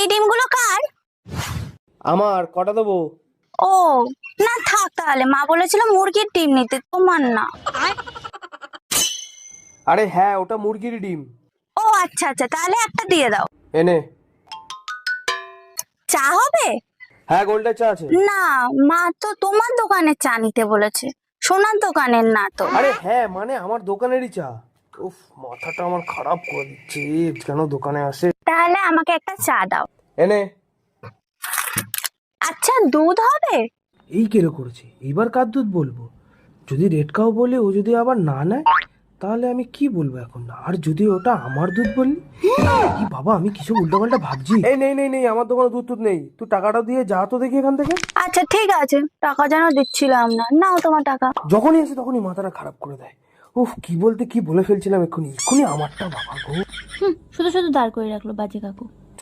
এই ডিমগুলো কার? আমার। কটা দেবো? ও না, থাক তাহলে। মা বলেছিল মুরগির ডিম নিতে, তোমার না। আরে হ্যাঁ, ওটা মুরগির ডিম। ও আচ্ছা আচ্ছা, তাহলে একটা দিয়ে দাও। এনে। চা হবে? হ্যাঁ, গোল্ডের চা আছে। না, মা তো তোমার দোকানে চা নিতে বলেছে, সোনার দোকানের না তো। আরে হ্যাঁ, মানে আমার দোকানেরই চা। উফ, মাথাটা আমার খারাপ করে দিচ্ছে, কেন দোকানে আসে। তাহলে আমাকে একটা চা দাও। এনে। আচ্ছা, দুধ হবে? এই কেলো করেছে, এইবার কার দুধ বলবো? যদি রেড কাউ বলে, ও যদি আবার না নেয়, তাহলে আমি কি বলবো এখন? আর যদি ওটা আমার দুধ বললি, কি বাবা, আমি কিছু উল্টোপাল্টা ভাবছি। এই নেই নেই নেই, আমার দোকানে দুধ নেই। তুই টাকাটা দিয়ে যা তো দেখি এখান থেকে। আচ্ছা ঠিক আছে, টাকা যেন দিচ্ছিলাম না, নাও তোমার টাকা। যখনই আসে তখনই মাথাটা খারাপ করে দেয়। উফ, কি বলতে কি বলে ফেলছিলাম এক্ষুনি, আমারটা বাবা গো। শুধু শুধু দাঁড় করে রাখলো বাজে কাকু।